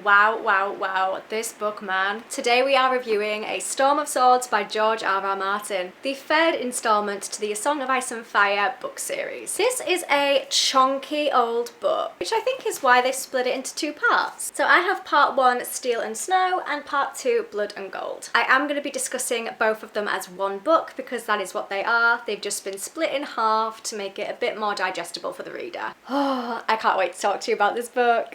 Wow, wow, wow, this book, man. Today we are reviewing A Storm of Swords by George R.R. Martin, the third installment to the A Song of Ice and Fire book series. This is a chunky old book, which I think is why they split it into two parts. So I have part 1, Steel and Snow, and part 2, Blood and Gold. I am going to be discussing both of them as one book because that is what they are. They've just been split in half to make it a bit more digestible for the reader. Oh, I can't wait to talk to you about this book.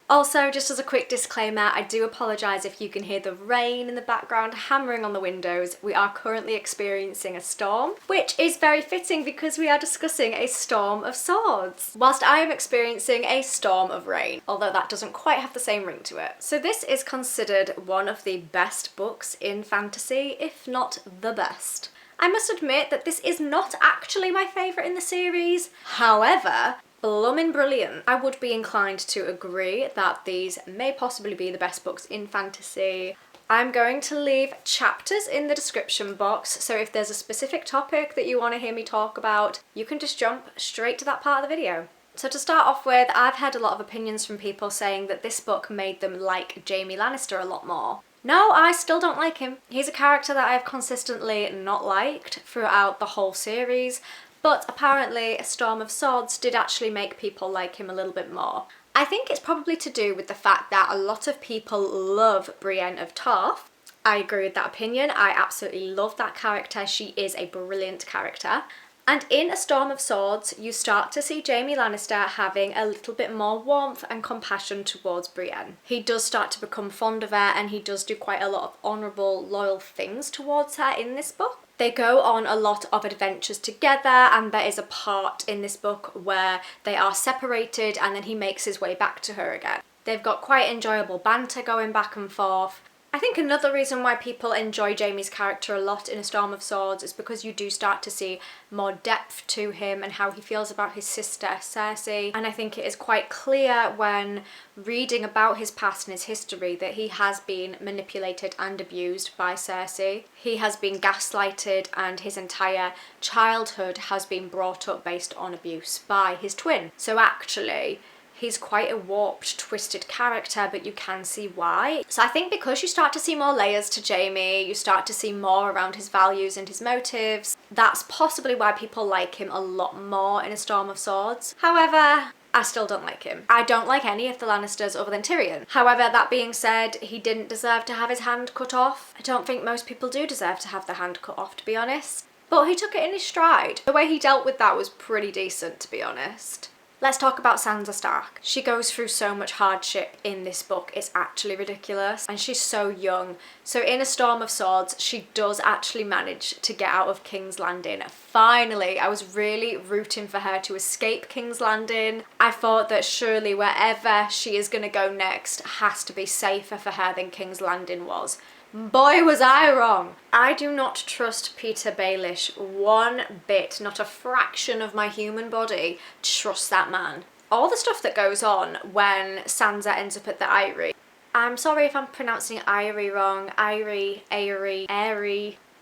Also, just as a quick disclaimer, I do apologise if you can hear the rain in the background hammering on the windows. We are currently experiencing a storm, which is very fitting because we are discussing A Storm of Swords, whilst I am experiencing a storm of rain, although that doesn't quite have the same ring to it. So this is considered one of the best books in fantasy, if not the best. I must admit that this is not actually my favourite in the series. However, bloomin' brilliant. I would be inclined to agree that these may possibly be the best books in fantasy. I'm going to leave chapters in the description box, so if there's a specific topic that you want to hear me talk about, you can just jump straight to that part of the video. So to start off with, I've heard a lot of opinions from people saying that this book made them like Jaime Lannister a lot more. No, I still don't like him. He's a character that I've consistently not liked throughout the whole series, but apparently A Storm of Swords did actually make people like him a little bit more. I think it's probably to do with the fact that a lot of people love Brienne of Tarth. I agree with that opinion. I absolutely love that character. She is a brilliant character. And in A Storm of Swords, you start to see Jaime Lannister having a little bit more warmth and compassion towards Brienne. He does start to become fond of her, and he does do quite a lot of honourable, loyal things towards her in this book. They go on a lot of adventures together, and there is a part in this book where they are separated and then he makes his way back to her again. They've got quite enjoyable banter going back and forth. I think another reason why people enjoy Jaime's character a lot in A Storm of Swords is because you do start to see more depth to him and how he feels about his sister Cersei, and I think it is quite clear when reading about his past and his history that he has been manipulated and abused by Cersei. He has been gaslighted, and his entire childhood has been brought up based on abuse by his twin. So actually, he's quite a warped, twisted character, but you can see why. So I think because you start to see more layers to Jaime, you start to see more around his values and his motives, that's possibly why people like him a lot more in A Storm of Swords. However, I still don't like him. I don't like any of the Lannisters other than Tyrion. However, that being said, he didn't deserve to have his hand cut off. I don't think most people do deserve to have their hand cut off, to be honest. But he took it in his stride. The way he dealt with that was pretty decent, to be honest. Let's talk about Sansa Stark. She goes through so much hardship in this book, it's actually ridiculous, and she's so young. So in A Storm of Swords, she does actually manage to get out of King's Landing. Finally, I was really rooting for her to escape King's Landing. I thought that surely wherever she is going to go next has to be safer for her than King's Landing was. Boy, was I wrong. I do not trust Peter Baelish one bit, not a fraction of my human body trusts that man. All the stuff that goes on when Sansa ends up at the Eyrie. I'm sorry if I'm pronouncing Eyrie wrong. Eyrie.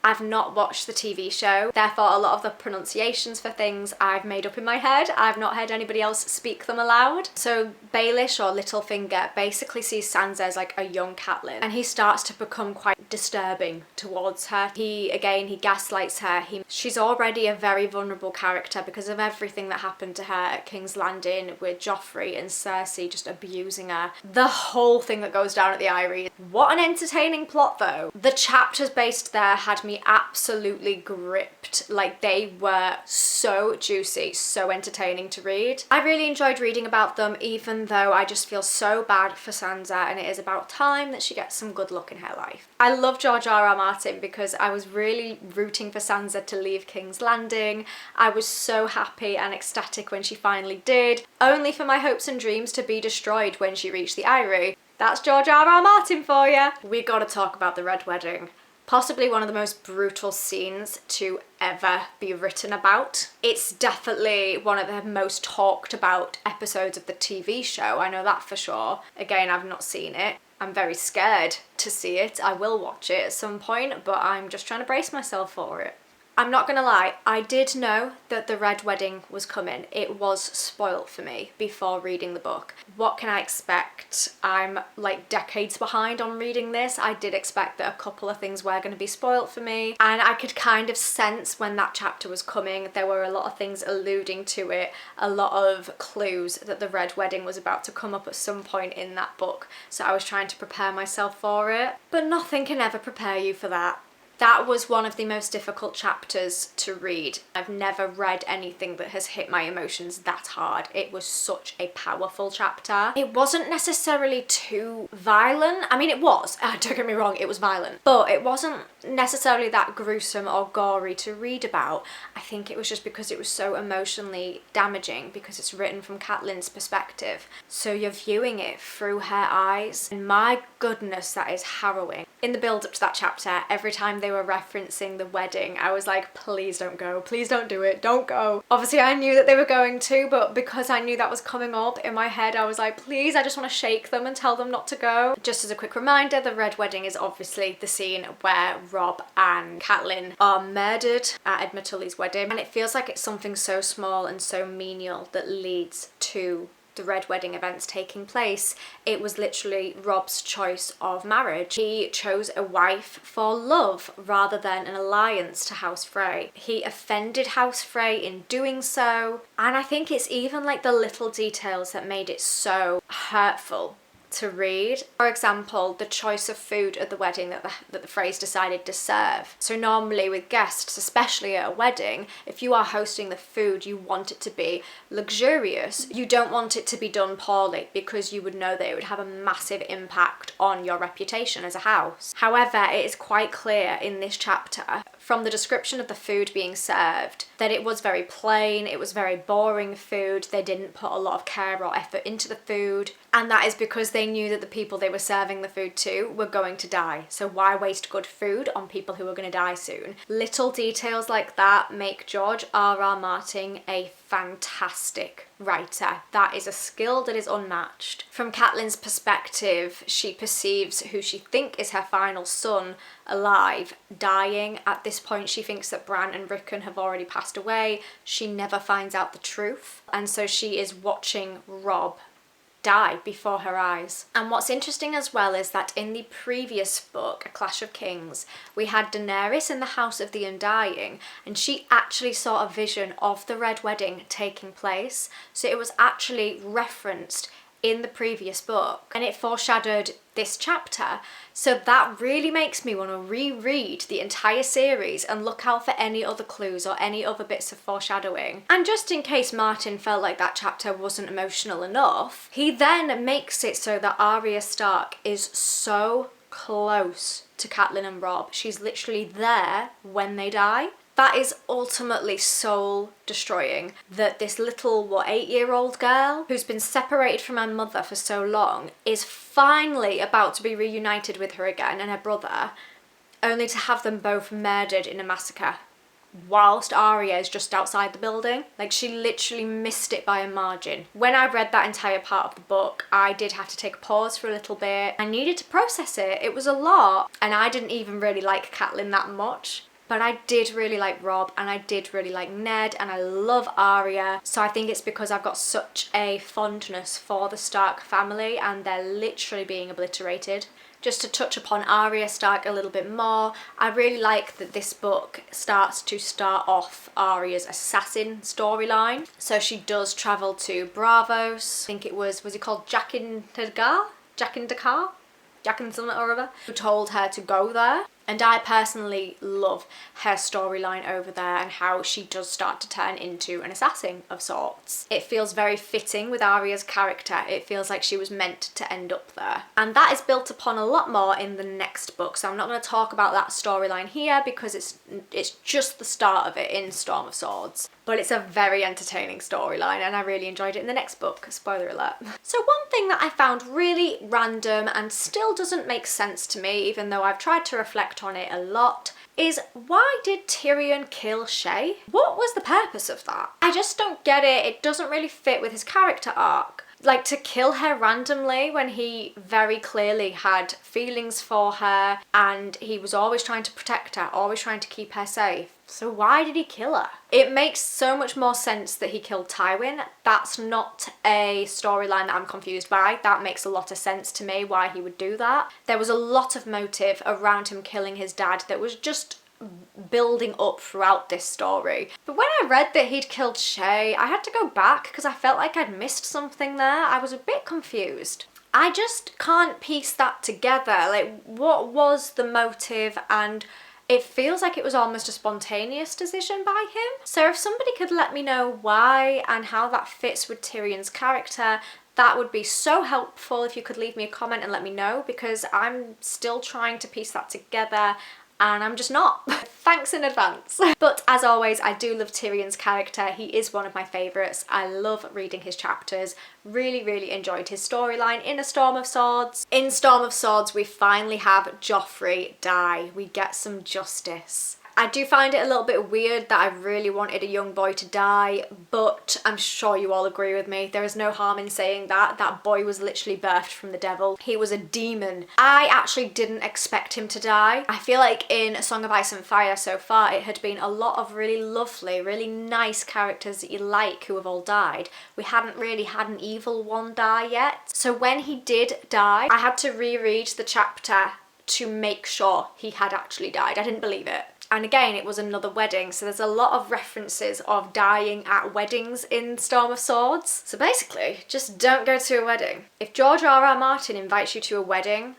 I've not watched the TV show, therefore a lot of the pronunciations for things I've made up in my head. I've not heard anybody else speak them aloud. So Baelish, or Littlefinger, basically sees Sansa as like a young Catelyn, and he starts to become quite disturbing towards her. He gaslights her. She's already a very vulnerable character because of everything that happened to her at King's Landing with Joffrey and Cersei just abusing her. The whole thing that goes down at the Eyrie. What an entertaining plot though. The chapters based there had me absolutely gripped. Like, they were so juicy, so entertaining to read. I really enjoyed reading about them, even though I just feel so bad for Sansa, and it is about time that she gets some good luck in her life. I love George R.R. Martin because I was really rooting for Sansa to leave King's Landing. I was so happy and ecstatic when she finally did, only for my hopes and dreams to be destroyed when she reached the Eyrie. That's George R.R. Martin for you. We gotta talk about the Red Wedding. Possibly one of the most brutal scenes to ever be written about. It's definitely one of the most talked about episodes of the TV show, I know that for sure. Again, I've not seen it. I'm very scared to see it. I will watch it at some point, but I'm just trying to brace myself for it. I'm not gonna lie, I did know that the Red Wedding was coming. It was spoilt for me before reading the book. What can I expect? I'm like decades behind on reading this. I did expect that a couple of things were going to be spoilt for me, and I could kind of sense when that chapter was coming. There were a lot of things alluding to it, a lot of clues that the Red Wedding was about to come up at some point in that book, so I was trying to prepare myself for it. But nothing can ever prepare you for that. That was one of the most difficult chapters to read. I've never read anything that has hit my emotions that hard. It was such a powerful chapter. It wasn't necessarily too violent. I mean, it was. Don't get me wrong, it was violent. But it wasn't necessarily that gruesome or gory to read about. I think it was just because it was so emotionally damaging, because it's written from Catelyn's perspective. So you're viewing it through her eyes. And my goodness, that is harrowing. In the build up to that chapter, every time they were referencing the wedding, I was like, please don't go, please don't do it, don't go. Obviously I knew that they were going to, but because I knew that was coming up in my head, I was like, please, I just want to shake them and tell them not to go. Just as a quick reminder, the Red Wedding is obviously the scene where Robb and Catelyn are murdered at Edmund Tully's wedding, and it feels like it's something so small and so menial that leads to the Red Wedding events taking place. It was literally Robb's choice of marriage. He chose a wife for love rather than an alliance to House Frey. He offended House Frey in doing so, and I think it's even like the little details that made it so hurtful to read. For example, the choice of food at the wedding that the Freys decided to serve. So normally with guests, especially at a wedding, if you are hosting the food, you want it to be luxurious. You don't want it to be done poorly, because you would know that it would have a massive impact on your reputation as a house. However, it is quite clear in this chapter, from the description of the food being served, that it was very plain, it was very boring food. They didn't put a lot of care or effort into the food, and that is because they knew that the people they were serving the food to were going to die. So why waste good food on people who are going to die soon? Little details like that make George R.R. Martin a fantastic writer. That is a skill that is unmatched. From Catelyn's perspective, she perceives who she thinks is her final son alive, dying. At this point, she thinks that Bran and Rickon have already passed away. She never finds out the truth, and so she is watching Robb die before her eyes. And what's interesting as well is that in the previous book, A Clash of Kings, we had Daenerys in the House of the Undying, and she actually saw a vision of the Red Wedding taking place. So it was actually referenced in the previous book, and it foreshadowed this chapter. So that really makes me want to reread the entire series and look out for any other clues or any other bits of foreshadowing. And just in case Martin felt like that chapter wasn't emotional enough, he then makes it so that Arya Stark is so close to Catelyn and Robb. She's literally there when they die. That is ultimately soul destroying, that this little, 8-year-old girl who's been separated from her mother for so long is finally about to be reunited with her again and her brother, only to have them both murdered in a massacre whilst Arya is just outside the building. Like, she literally missed it by a margin. When I read that entire part of the book, I did have to take a pause for a little bit. I needed to process it. It was a lot, and I didn't even really like Catelyn that much. But I did really like Robb, and I did really like Ned, and I love Arya. So I think it's because I've got such a fondness for the Stark family, and they're literally being obliterated. Just to touch upon Arya Stark a little bit more, I really like that this book starts off Arya's assassin storyline. So she does travel to Bravos. I think it was he called Jaqen Dakar, something or other, who told her to go there. And I personally love her storyline over there and how she does start to turn into an assassin of sorts. It feels very fitting with Arya's character. It feels like she was meant to end up there. And that is built upon a lot more in the next book. So I'm not going to talk about that storyline here because it's just the start of it in Storm of Swords. But it's a very entertaining storyline, and I really enjoyed it in the next book. Spoiler alert. So one thing that I found really random and still doesn't make sense to me, even though I've tried to reflect on it a lot, is why did Tyrion kill Shay? What was the purpose of that? I just don't get it. It doesn't really fit with his character arc. Like, to kill her randomly when he very clearly had feelings for her and he was always trying to protect her, always trying to keep her safe. So why did he kill her? It makes so much more sense that he killed Tywin. That's not a storyline that I'm confused by. That makes a lot of sense to me why he would do that. There was a lot of motive around him killing his dad that was just building up throughout this story. But when I read that he'd killed Shay, I had to go back because I felt like I'd missed something there. I was a bit confused. I just can't piece that together. Like, what was the motive? And it feels like it was almost a spontaneous decision by him. So if somebody could let me know why and how that fits with Tyrion's character, that would be so helpful. If you could leave me a comment and let me know, because I'm still trying to piece that together and I'm just not. Thanks in advance. But as always, I do love Tyrion's character. He is one of my favourites. I love reading his chapters. Really enjoyed his storyline in A Storm of Swords. In Storm of Swords, we finally have Joffrey die. We get some justice. I do find it a little bit weird that I really wanted a young boy to die, but I'm sure you all agree with me. There is no harm in saying that. That boy was literally birthed from the devil. He was a demon. I actually didn't expect him to die. I feel like in A Song of Ice and Fire so far, it had been a lot of really lovely, really nice characters that you like who have all died. We hadn't really had an evil one die yet. So when he did die, I had to reread the chapter to make sure he had actually died. I didn't believe it. And again, it was another wedding, so there's a lot of references of dying at weddings in Storm of Swords. So basically, just don't go to a wedding. If George R.R. Martin invites you to a wedding,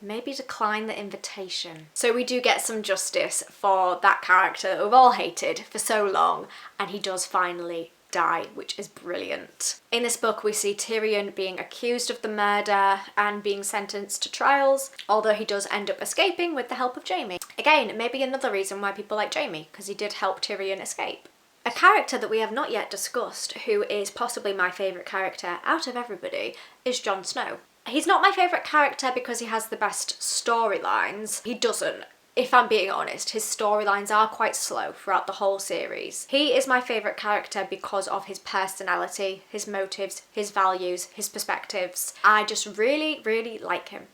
maybe decline the invitation. So we do get some justice for that character that we've all hated for so long, and he does finally die, which is brilliant. In this book, we see Tyrion being accused of the murder and being sentenced to trials, although he does end up escaping with the help of Jaime. Again, maybe another reason why people like Jaime, because he did help Tyrion escape. A character that we have not yet discussed, who is possibly my favourite character out of everybody, is Jon Snow. He's not my favourite character because he has the best storylines. He doesn't. If I'm being honest, his storylines are quite slow throughout the whole series. He is my favourite character because of his personality, his motives, his values, his perspectives. I just really like him.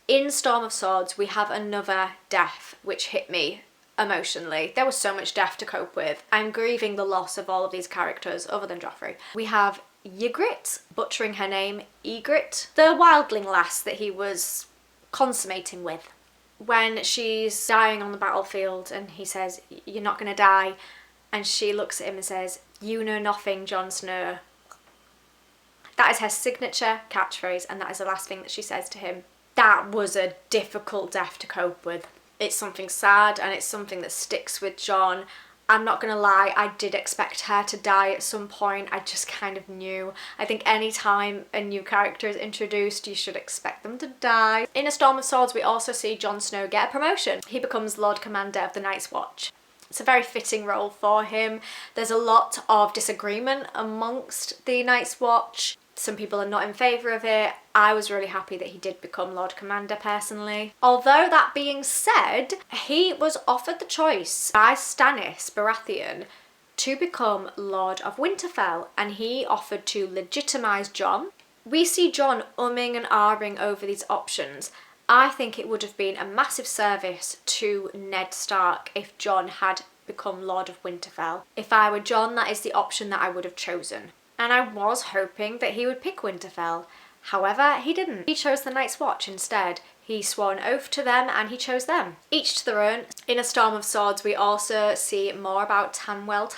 In Storm of Swords, we have another death which hit me emotionally. There was so much death to cope with. I'm grieving the loss of all of these characters other than Joffrey. We have Ygritte, butchering her name, Ygritte, the wildling lass that he was consummating with. When she's dying on the battlefield and he says, "You're not gonna die," and she looks at him and says, "You know nothing, Jon Snow." That is her signature catchphrase, and that is the last thing that she says to him. That was a difficult death to cope with. It's something sad and it's something that sticks with Jon. I'm not gonna lie, I did expect her to die at some point. I just kind of knew. I think any time a new character is introduced, you should expect them to die. In A Storm of Swords, we also see Jon Snow get a promotion. He becomes Lord Commander of the Night's Watch. It's a very fitting role for him. There's a lot of disagreement amongst the Night's Watch. Some people are not in favour of it. I was really happy that he did become Lord Commander personally. Although that being said, he was offered the choice by Stannis Baratheon to become Lord of Winterfell, and he offered to legitimise Jon. We see Jon umming and ahhing over these options. I think it would have been a massive service to Ned Stark if Jon had become Lord of Winterfell. If I were Jon, that is the option that I would have chosen. And I was hoping that he would pick Winterfell. However, he didn't. He chose the Night's Watch instead. He swore an oath to them and he chose them. Each to their own. In A Storm of Swords, we also see more about Samwell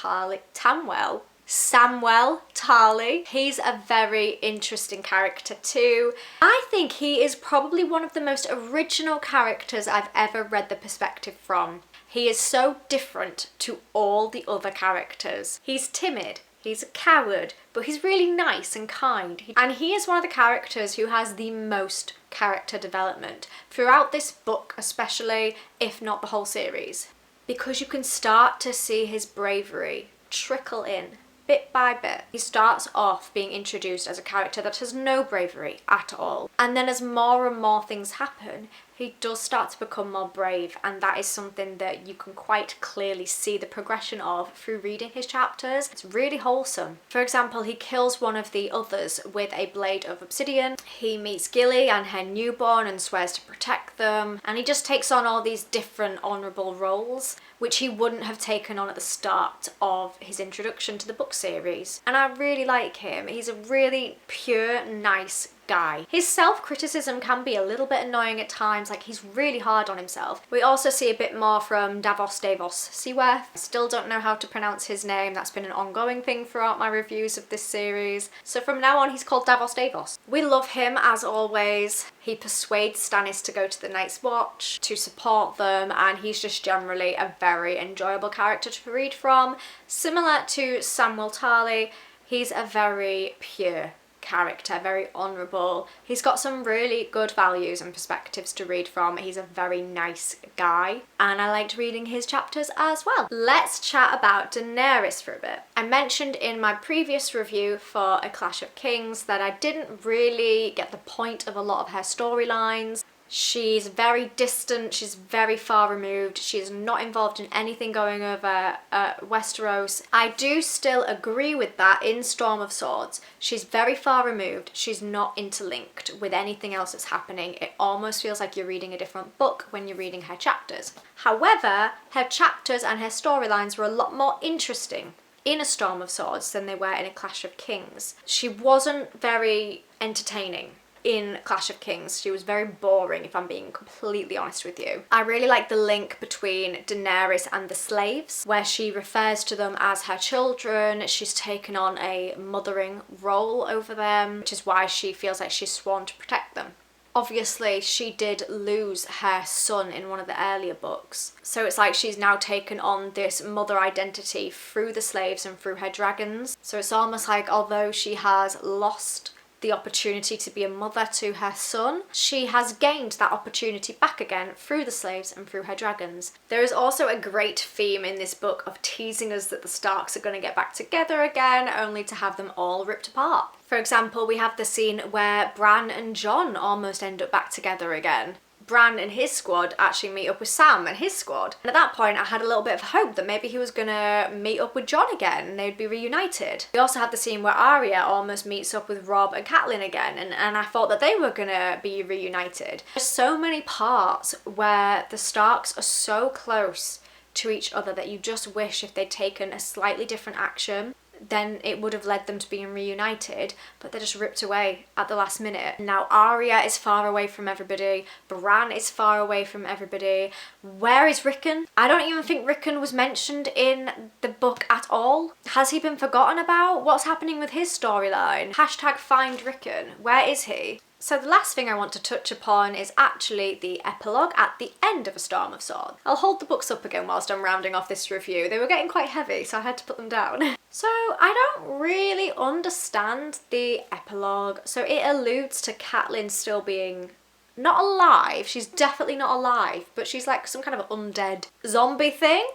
Tarly. He's a very interesting character too. I think he is probably one of the most original characters I've ever read the perspective from. He is so different to all the other characters. He's timid. He's a coward, but he's really nice and kind. And he is one of the characters who has the most character development throughout this book especially, if not the whole series. Because you can start to see his bravery trickle in bit by bit. He starts off being introduced as a character that has no bravery at all. And then as more and more things happen, he does start to become more brave, and that is something that you can quite clearly see the progression of through reading his chapters. It's really wholesome. For example, he kills one of the others with a blade of obsidian. He meets Gilly and her newborn and swears to protect them, and he just takes on all these different honourable roles which he wouldn't have taken on at the start of his introduction to the book series. And I really like him. He's a really pure, nice guy. His self-criticism can be a little bit annoying at times, like he's really hard on himself. We also see a bit more from Davos Seaworth. I still don't know how to pronounce his name. That's been an ongoing thing throughout my reviews of this series. So from now on, he's called Davos. We love him as always. He persuades Stannis to go to the Night's Watch to support them, and he's just generally a very enjoyable character to read from. Similar to Samwell Tarly, he's a very pure character, very honourable. He's got some really good values and perspectives to read from. He's a very nice guy, and I liked reading his chapters as well. Let's chat about Daenerys for a bit. I mentioned in my previous review for A Clash of Kings that I didn't really get the point of a lot of her storylines. She's very distant, she's very far removed, she's not involved in anything going over Westeros. I do still agree with that in Storm of Swords. She's very far removed, she's not interlinked with anything else that's happening. It almost feels like you're reading a different book when you're reading her chapters. However, her chapters and her storylines were a lot more interesting in A Storm of Swords than they were in A Clash of Kings. She wasn't very entertaining in Clash of Kings. She was very boring, if I'm being completely honest with you. I really like the link between Daenerys and the slaves, where she refers to them as her children. She's taken on a mothering role over them, which is why she feels like she's sworn to protect them. Obviously, she did lose her son in one of the earlier books, so it's like she's now taken on this mother identity through the slaves and through her dragons. So it's almost like, although she has lost the opportunity to be a mother to her son, she has gained that opportunity back again through the slaves and through her dragons. There is also a great theme in this book of teasing us that the Starks are going to get back together again, only to have them all ripped apart. For example, we have the scene where Bran and Jon almost end up back together again. Bran and his squad actually meet up with Sam and his squad. And at that point, I had a little bit of hope that maybe he was gonna meet up with Jon again and they'd be reunited. We also had the scene where Arya almost meets up with Robb and Catelyn again, and I thought that they were gonna be reunited. There's so many parts where the Starks are so close to each other that you just wish if they'd taken a slightly different action, then it would have led them to being reunited, but they're just ripped away at the last minute. Now Arya is far away from everybody, Bran is far away from everybody. Where is Rickon? I don't even think Rickon was mentioned in the book at all. Has he been forgotten about? What's happening with his storyline? Hashtag find Rickon. Where is he? So the last thing I want to touch upon is actually the epilogue at the end of A Storm of Swords. I'll hold the books up again whilst I'm rounding off this review. They were getting quite heavy, so I had to put them down. So I don't really understand the epilogue. So it alludes to Catelyn still being not alive. She's definitely not alive, but she's like some kind of undead zombie thing.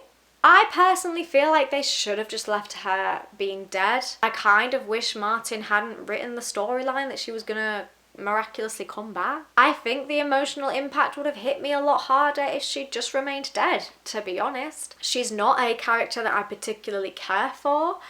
I personally feel like they should have just left her being dead. I kind of wish Martin hadn't written the storyline that she was gonna miraculously come back. I think the emotional impact would have hit me a lot harder if she'd just remained dead, to be honest. She's not a character that I particularly care for.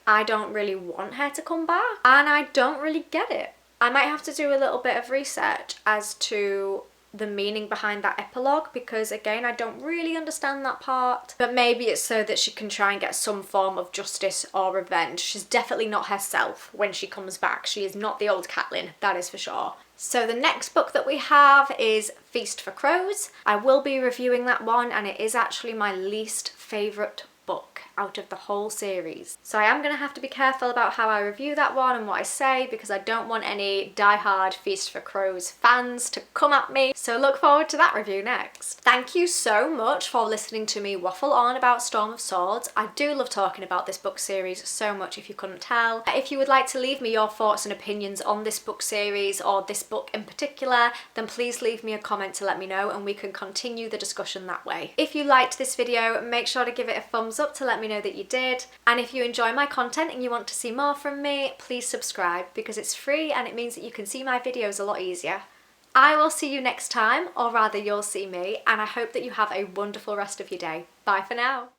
I don't really want her to come back, and I don't really get it. I might have to do a little bit of research as to the meaning behind that epilogue, because again, I don't really understand that part, but maybe it's so that she can try and get some form of justice or revenge. She's definitely not herself when she comes back. She is not the old Catelyn, that is for sure. So the next book that we have is Feast for Crows. I will be reviewing that one, and it is actually my least favourite book out of the whole series. So I am going to have to be careful about how I review that one and what I say, because I don't want any diehard Feast for Crows fans to come at me. So look forward to that review next. Thank you so much for listening to me waffle on about Storm of Swords. I do love talking about this book series so much, if you couldn't tell. If you would like to leave me your thoughts and opinions on this book series or this book in particular, then please leave me a comment to let me know, and we can continue the discussion that way. If you liked this video, make sure to give it a thumbs up to let me know that you did. And if you enjoy my content and you want to see more from me, please subscribe, because it's free and it means that you can see my videos a lot easier. I will see you next time, or rather you'll see me, and I hope that you have a wonderful rest of your day. Bye for now.